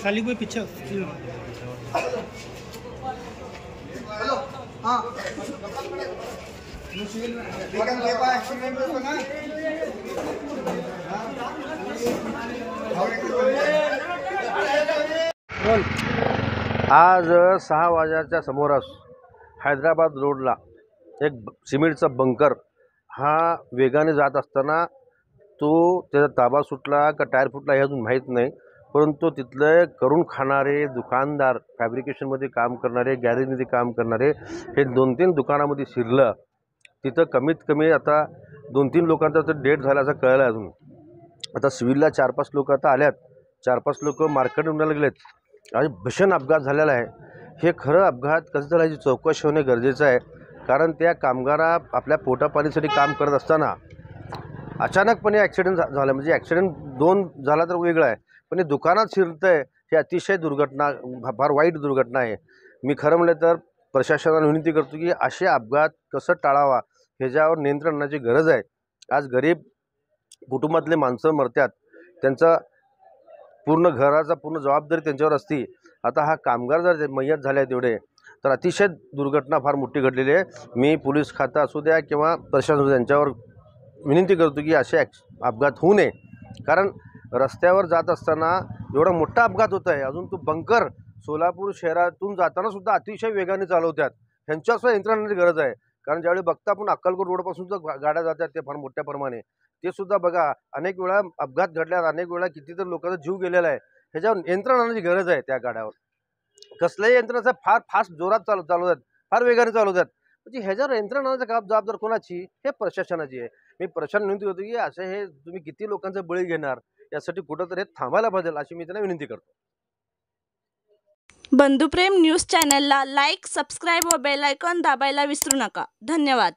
खाली कोई पीछे हेलो हाँ आज 6 वाजण्याच्या समोरास हैदराबाद रोडला एक सिमेंटचा बंकर हा वेगाने जात असताना तो त्याचा ताबा सुटला का टायर फुटला हे अजून माहीत नाही, परंतु तिथले करून खाणारे दुकानदार, फॅब्रिकेशनमध्ये काम करणारे, गॅरेजमध्ये काम करणारे हे 2-3 दुकानामध्ये शिरलं. तिथं कमीत कमी आता 2-3 लोकांचा तर डेथ झाल्याचं कळलं. अजून आता सिव्हिलला 4-5 लोक आता आल्यात, 4-5 लोक मार्केट उडायला गेलेत आणि भीषण अपघात झालेला आहे. हे खरं अपघात कसं झालं याची चौकशी होणे गरजेचं आहे, कारण त्या कामगारा आपल्या पोटापाणीसाठी काम करत असताना अचानकपणे ॲक्सिडेंट झाला. म्हणजे ॲक्सिडेंट 2 झाला तर वेगळं आहे, पण हे दुकानात शिरतं आहे ही अतिशय दुर्घटना, फार वाईट दुर्घटना आहे. मी खरं म्हटलं तर प्रशासनाला विनंती करतो की असे अपघात कसं टाळावा ह्याच्यावर नियंत्रण आणण्याची गरज आहे. आज गरीब कुटुंबातले माणसं मरतात, त्यांचा पूर्ण घराचा पूर्ण जबाबदारी त्यांच्यावर असती. आता हा कामगार जर मयत झाले तेवढे तर अतिशय दुर्घटना फार मोठी घडलेली आहे. मी पोलीस खातं असू द्या किंवा प्रशासन असू द्या यांच्यावर विनंती करतो की असे अपघात होऊ नये, कारण रस्त्यावर जात असताना एवढा मोठा अपघात होत आहे. अजून तो बंकर सोलापूर शहरातून जाताना सुद्धा अतिशय वेगाने चालवतात, ह्यांच्यासुद्धा यंत्रणाची गरज आहे. कारण ज्यावेळी बघता आपण अक्कलकोट रोडपासून तर गाड्या जातात ते फार मोठ्या प्रमाणे, ते सुद्धा बघा अनेक वेळा अपघात घडल्यात, अनेक वेळा कितीतरी लोकांचा जीव गेलेला आहे. ह्याच्यावर यंत्रणा आणण्याची गरज आहे. त्या गाड्यावर कसल्याही यंत्रणाचा फार फास्ट जोरात चालवतात, फार वेगाने चालवतात. म्हणजे ह्याच्यावर यंत्रणा आणण्याची जबाबदार कोणाची? हे प्रशासनाची आहे. मी प्रशासन विनंती करतो की असे हे तुम्ही किती लोकांचा बळी घेणार, यासाठी कुठंतरी हे थांबायला पाहिजे अशी मी त्यांना विनंती करतो. बंधुप्रेम न्यूज चॅनलला लाईक, सबस्क्राईब व बेल आयकॉन दाबायला विसरू नका. धन्यवाद.